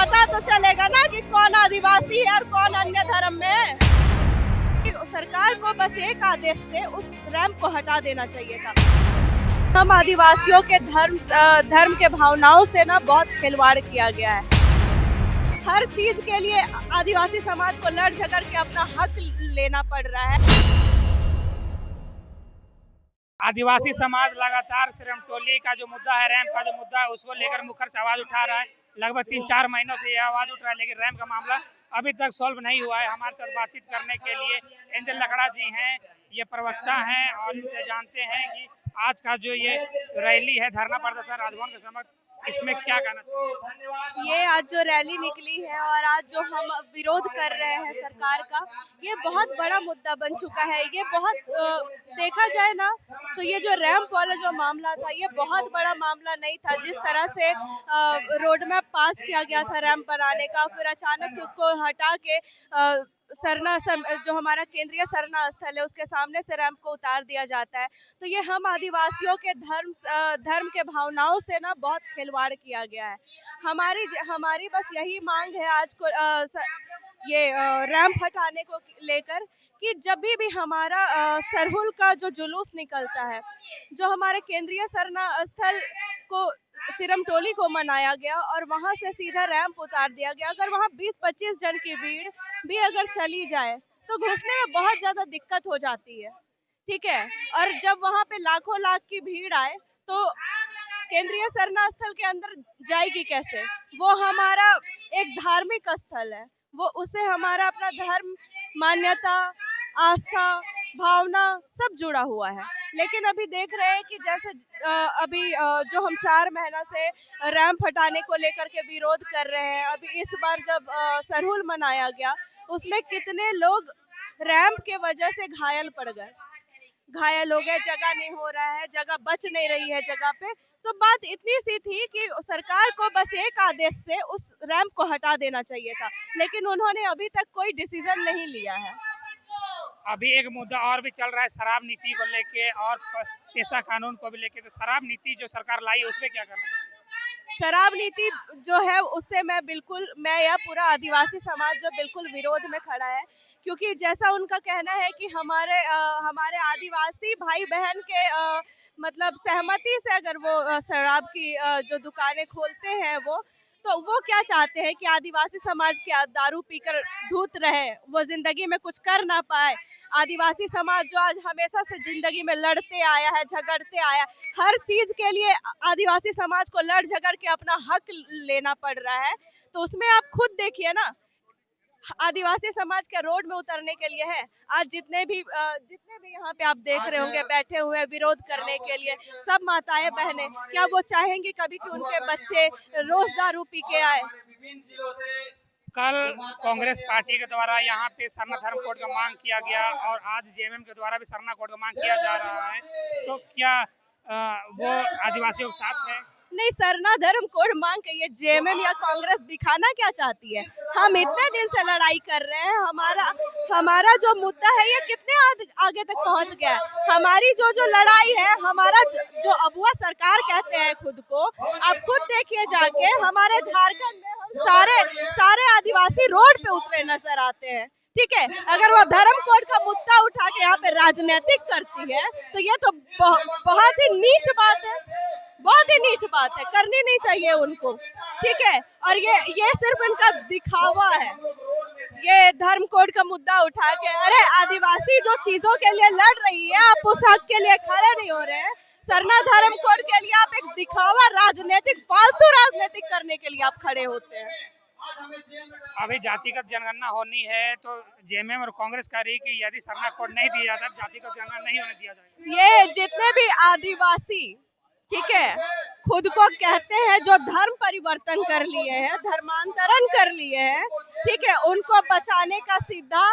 पता तो चलेगा ना कि कौन आदिवासी है और कौन अन्य धर्म में है। सरकार को बस एक आदेश से उस रैंप को हटा देना चाहिए था। हम आदिवासियों के धर्म के भावनाओं से ना बहुत खिलवाड़ किया गया है। हर चीज के लिए आदिवासी समाज को लड़ झगड़ के अपना हक लेना पड़ रहा है। आदिवासी समाज लगातार सिरमटोली का जो मुद्दा है, रैंप का जो मुद्दा है, उसको लेकर मुखर से आवाज उठा रहा है। लगभग 3-4 महीनों से यह आवाज उठ रहा है, लेकिन रैंप का मामला अभी तक सॉल्व नहीं हुआ है। हमारे साथ बातचीत करने के लिए एंजल लकड़ा जी हैं, ये प्रवक्ता हैं और इनसे जानते हैं कि आज का जो ये रैली है, धरना प्रदर्शन राजभवन के समक्ष, इसमें क्या कहना चाहिए? ये आज जो रैली निकली है और आज जो हम विरोध कर रहे हैं सरकार का, ये बहुत बड़ा मुद्दा बन चुका है। ये बहुत देखा जाए ना तो ये जो रैंप वाला जो मामला था, ये बहुत बड़ा मामला नहीं था। जिस तरह से रोड मैप पास किया गया था रैंप बनाने का, फिर अचानक से उसको हटा के जो हमारा केंद्रीय सरना स्थल है उसके सामने से रैंप को उतार दिया जाता है, तो ये हम आदिवासियों के धर्म के भावनाओं से ना बहुत खिलवाड़ किया गया है। हमारी बस यही मांग है आज को ये रैंप हटाने को लेकर कि जब भी हमारा सरहुल का जो जुलूस निकलता है, जो हमारे केंद्रीय सरना स्थल को सिरमटोली को मनाया गया और वहां से सीधा रैंप उतार दिया गया, अगर वहां 20-25 जन की भीड़ भी अगर चली जाए तो घुसने में बहुत ज्यादा दिक्कत हो जाती है, ठीक है। और जब वहां पे लाखों लाख की भीड़ आए तो केंद्रीय सरना स्थल के अंदर जाएगी कैसे? वो हमारा एक धार्मिक स्थल है, वो उससे हमारा अपना धर्म, मान्यता, आस्था, भावना सब जुड़ा हुआ है। लेकिन अभी देख रहे हैं कि जैसे जो हम 4 महीना से रैंप हटाने को लेकर के विरोध कर रहे हैं, अभी इस बार जब सरहुल मनाया गया उसमें कितने लोग रैंप के वजह से घायल हो गए, जगह नहीं हो रहा है, जगह बच नहीं रही है जगह पे। तो बात इतनी सी थी कि सरकार को बस एक आदेश से उस रैंप को हटा देना चाहिए था, लेकिन उन्होंने अभी तक कोई डिसीजन नहीं लिया है। अभी एक मुद्दा और भी चल रहा है शराब नीति को लेके और पेशा कानून को भी लेके, तो शराब नीति जो सरकार लाई है उसमें क्या करना चाहिए? शराब नीति जो है उससे मैं या पूरा आदिवासी समाज जो बिल्कुल विरोध में खड़ा है, क्योंकि जैसा उनका कहना है कि हमारे आदिवासी भाई बहन के मतलब सहमति से अगर वो शराब की जो दुकानें खोलते हैं वो क्या चाहते हैं कि आदिवासी समाज के दारू पीकर धूत रहे, वो जिंदगी में कुछ कर ना पाए। आदिवासी समाज जो आज हमेशा से जिंदगी में लड़ते आया है, झगड़ते आया, हर चीज के लिए आदिवासी समाज को लड़ झगड़ के अपना हक लेना पड़ रहा है। तो उसमें आप खुद देखिए ना, आदिवासी समाज के रोड में उतरने के लिए है। आज जितने भी यहाँ पे आप देख रहे होंगे बैठे हुए विरोध करने के लिए, सब माताएं बहनें, क्या वो चाहेंगी कभी कि उनके बच्चे रोज दारू पी के आए? कल कांग्रेस पार्टी के द्वारा यहाँ पे सरना धर्म कोड का मांग किया गया और आज जेएमएम के द्वारा भी सरना कोड का मांग किया जा रहा है, तो क्या वो आदिवासियों के साथ है? नहीं, सरना धर्म कोड मांग के ये जेएमएम या कांग्रेस दिखाना क्या चाहती है? हम इतने दिन से लड़ाई कर रहे हैं, हमारा जो मुद्दा है ये कितने आगे तक पहुंच गया है। हमारी जो लड़ाई है, हमारा जो अबुआ सरकार कहते हैं खुद को, आप खुद देखिए जाके, हमारे झारखंड में हम सारे आदिवासी रोड पे उतरे नजर आते हैं, ठीक है। अगर वो धर्म कोड का मुद्दा उठा के यहाँ पे राजनीतिक करती है तो ये तो बहुत ही नीच बात है, बहुत ही नीच बात है, करनी नहीं चाहिए उनको, ठीक है। और ये सिर्फ इनका दिखावा है, ये धर्म कोड का मुद्दा उठा के, अरे आदिवासी जो चीजों के लिए लड़ रही है, आप उस हक के लिए खड़े नहीं हो रहे हैं। सरना धर्म कोड के लिए आप एक दिखावा, फालतू राजनीतिक करने के लिए आप खड़े होते हैं। अभी जातिगत जनगणना होनी है, तो जेएमएम और कांग्रेस कह रही कि यदि सरना कोड नहीं दिया जाता, जातिगत जनगणना नहीं होने दिया जाएगा। ये जितने भी आदिवासी, ठीक है, खुद को कहते हैं जो धर्म परिवर्तन कर लिए हैं, धर्मांतरण कर लिए हैं, ठीक है, उनको बचाने का सीधा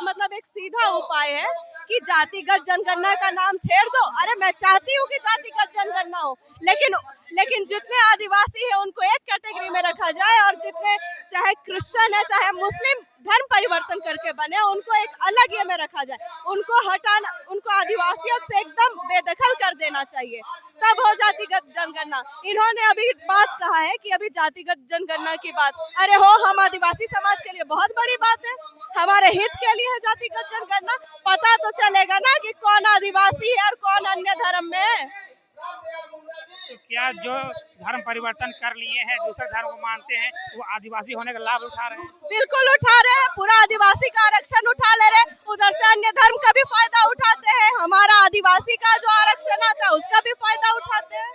मतलब एक सीधा उपाय है कि जातिगत जनगणना का नाम छेड़ दो। अरे मैं चाहती हूँ कि जातिगत जनगणना हो, लेकिन लेकिन जितने आदिवासी हैं उनको एक कैटेगरी में रखा जाए और जितने चाहे क्रिश्चियन है चाहे मुस्लिम धर्म परिवर्तन करके बने उनको एक अलग ये में रखा जाए। उनको हटाना, उनको आदिवासियत से एकदम बेदखल कर देना चाहिए, तब हो जातिगत जनगणना। इन्होंने अभी बात कहा है कि अभी जातिगत जनगणना की बात, अरे हो, हम आदिवासी समाज के लिए बहुत बड़ी बात है, हमारे हित के लिए है जातिगत जनगणना। पता तो चलेगा ना कि कौन आदिवासी है और कौन अन्य धर्म में है। तो क्या जो धर्म परिवर्तन कर लिए हैं, दूसरे धर्म को मानते हैं, वो आदिवासी होने का लाभ उठा रहे हैं? बिल्कुल उठा रहे हैं, पूरा आदिवासी का आरक्षण उठा ले रहे हैं, उधर से अन्य धर्म का भी फायदा उठाते हैं, हमारा आदिवासी का जो आरक्षण आता है उसका भी फायदा उठाते हैं।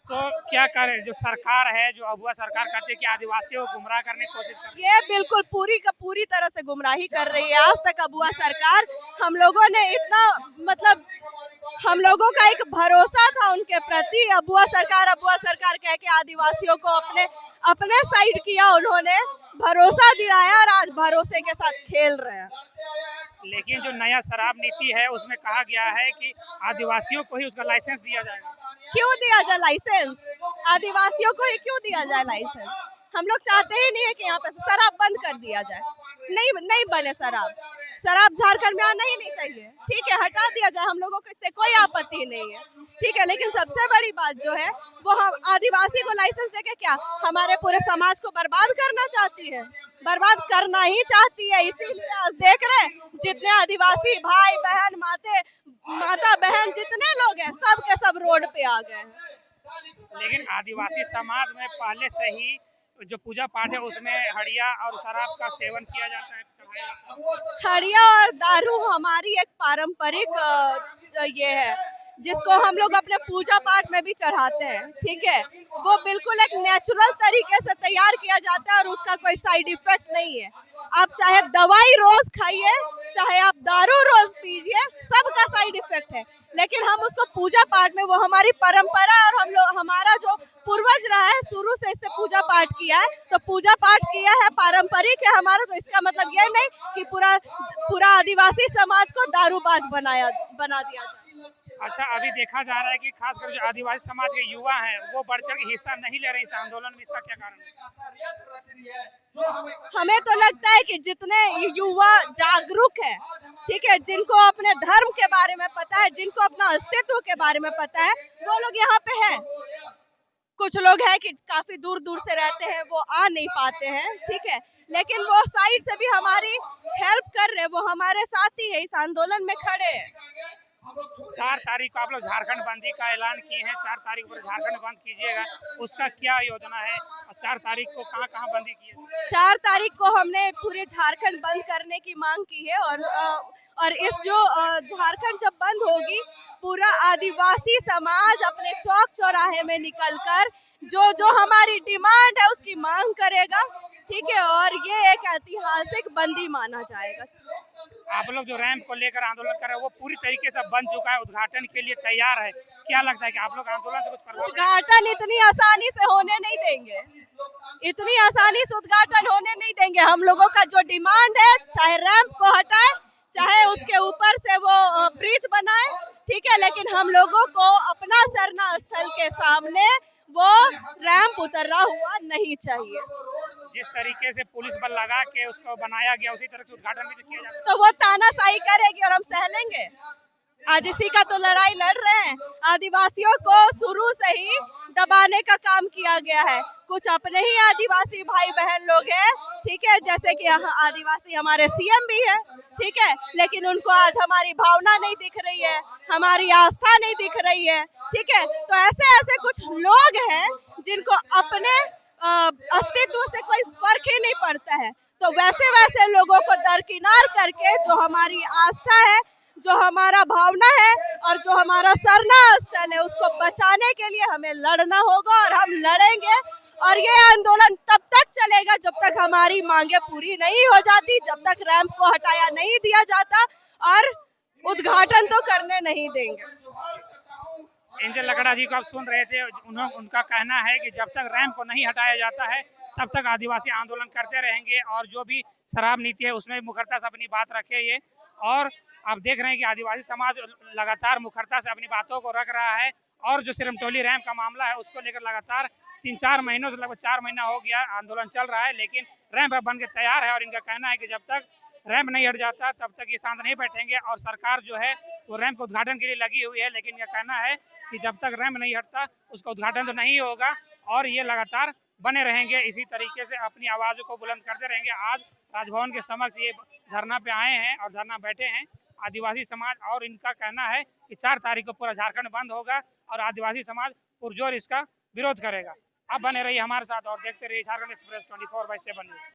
तो क्या करे जो सरकार है, जो अगुआ सरकार कहते हैं कि आदिवासियों को गुमराह करने की कोशिश कर रही है? ये बिल्कुल पूरी तरह से गुमराही कर रही है। आज तक अगुआ सरकार, हम लोगों ने इतना मतलब हम लोगों का एक भरोसा था उनके प्रति, अबुआ सरकार कह के आदिवासियों को अपने साइड किया, उन्होंने भरोसा दिलाया और आज भरोसे के साथ खेल रहे हैं। लेकिन जो नया शराब नीति है उसमें कहा गया है कि आदिवासियों को ही उसका लाइसेंस दिया जाएगा। क्यों दिया जाए लाइसेंस? आदिवासियों को ही क्यों दिया जाए लाइसेंस? हम लोग चाहते ही नहीं है कि यहाँ पे शराब बंद कर दिया जाए, नहीं बने शराब झारखंड में आना ही नहीं चाहिए। ठीक है, हटा दिया जाए, हम लोगों को इससे कोई आपत्ति नहीं है, ठीक है। लेकिन सबसे बड़ी बात जो है वो हम आदिवासी को लाइसेंस देके क्या हमारे पूरे समाज को बर्बाद करना चाहती है, बर्बाद करना ही चाहती है। इसीलिए आज देख रहे हैं जितने आदिवासी भाई बहन माता बहन जितने लोग हैं सब के सब रोड पे आ गए हैं। लेकिन आदिवासी समाज में पहले से ही जो पूजा पाठ है उसमें हड़िया और शराब का सेवन किया जाता है, चढ़ाया जाता है। हड़िया और दारू हमारी एक पारंपरिक ये है जिसको हम लोग अपने पूजा पाठ में भी चढ़ाते हैं, ठीक है। वो बिल्कुल एक नेचुरल तरीके से तैयार किया जाता है और उसका कोई साइड इफेक्ट नहीं है। आप चाहे दवाई रोज खाइए, चाहे आप दारू रोज पीजिए, सबका साइड इफेक्ट है। लेकिन हम उसको पूजा पाठ में, वो हमारी परंपरा और हमारा जो पूर्वज रहा है शुरू से इससे पूजा पाठ किया है, तो पूजा पाठ किया है, पारंपरिक है हमारा, तो इसका मतलब ये नहीं कि पूरा आदिवासी समाज को दारूबाज बना दिया जाए। अच्छा, अभी देखा जा रहा है कि खासकर जो आदिवासी समाज के युवा हैं वो बढ़ चढ़ के हिस्सा नहीं ले रहे इस आंदोलन में, इसका क्या कारण है? हमें तो लगता है कि जितने युवा जागरूक है, ठीक है, जिनको अपने धर्म के बारे में पता है, जिनको अपना अस्तित्व के बारे में पता है, वो लोग यहाँ पे हैं। कुछ लोग हैं कि काफी दूर दूर से रहते हैं, वो आ नहीं पाते हैं, ठीक है, लेकिन वो साइड से भी हमारी हेल्प कर रहे हैं, वो हमारे साथ ही है, इस आंदोलन में खड़े हैं। 4 तारीख को आप लोग झारखंड बंदी का ऐलान किए हैं, 4 तारीख को झारखंड बंद कीजिएगा, उसका क्या योजना है और 4 तारीख को कहाँ बंदी की है? 4 तारीख को हमने पूरे झारखंड बंद करने की मांग की है और इस जो झारखंड जब बंद होगी, पूरा आदिवासी समाज अपने चौक चौराहे में निकलकर जो हमारी डिमांड है उसकी मांग करेगा, ठीक है, और ये एक ऐतिहासिक बंदी माना जाएगा। आप लोग जो रैंप को लेकर आंदोलन कर रहे हैं वो पूरी तरीके से बन चुका है, उद्घाटन के लिए तैयार है, क्या लगता है कि आप लोग आंदोलन से कुछ प्रभाव? उद्घाटन इतनी आसानी से होने नहीं देंगे, इतनी आसानी से उद्घाटन होने नहीं देंगे। हम लोगों का जो डिमांड है, चाहे रैंप को हटाए, चाहे उसके ऊपर से वो ब्रिज बनाए, ठीक है, लेकिन हम लोगों को अपना सरना स्थल के सामने वो रैंप उतरा हुआ नहीं चाहिए। जिस तरीके से पुलिस बल लगा के उसको बनाया गया उसी तरह से उद्घाटन भी तो किया जाता है। तो वो तानाशाही करेगी और हम सह लेंगे? आज इसी का तो लड़ाई लड़ रहे हैं। आदिवासियों को शुरू से ही दबाने का काम किया गया है। कुछ अपने ही आदिवासी भाई बहन लोग हैं, ठीक है, जैसे कि यहाँ आदिवासी हमारे सीएम भी है, ठीक है, लेकिन उनको आज हमारी भावना नहीं दिख रही है, हमारी आस्था नहीं दिख रही है, ठीक है। तो ऐसे कुछ लोग हैं जिनको अपने अस्तित्व से कोई फर्क ही नहीं पड़ता है, तो वैसे लोगों को दरकिनार करके जो हमारी आस्था है, जो हमारा भावना है और जो हमारा सरना स्थल है, उसको बचाने के लिए हमें लड़ना होगा और हम लड़ेंगे। और ये आंदोलन तब तक चलेगा जब तक हमारी मांगे पूरी नहीं हो जाती, जब तक रैंप को हटाया नहीं दिया जाता और उद्घाटन तो करने नहीं देंगे। एंजल लकड़ा जी को आप सुन रहे थे, उनका कहना है कि जब तक रैंप को नहीं हटाया जाता है तब तक आदिवासी आंदोलन करते रहेंगे और जो भी शराब नीति है उसमें मुखरता से अपनी बात रखे ये। और आप देख रहे हैं कि आदिवासी समाज लगातार मुखरता से अपनी बातों को रख रहा है और जो सिरमटोली रैंप का मामला है उसको लेकर लगातार 3-4 महीनों से, लगभग 4 महीना हो गया आंदोलन चल रहा है, लेकिन रैंप बन के तैयार है। और इनका कहना है कि जब तक रैंप नहीं हट जाता तब तक ये शांत नहीं बैठेंगे। और सरकार जो है वो रैंप के उद्घाटन के लिए लगी हुई है, लेकिन यह कहना है कि जब तक रैंप नहीं हटता उसका उद्घाटन तो नहीं होगा और ये लगातार बने रहेंगे, इसी तरीके से अपनी आवाज़ों को बुलंद करते रहेंगे। आज राजभवन के समक्ष ये धरना पे आए हैं और धरना बैठे हैं आदिवासी समाज, और इनका कहना है कि 4 तारीख को पूरा झारखंड बंद होगा और आदिवासी समाज पुरजोर इसका विरोध करेगा। आप बने रहिए हमारे साथ और देखते रहिए झारखंड एक्सप्रेस 24/7 न्यूज।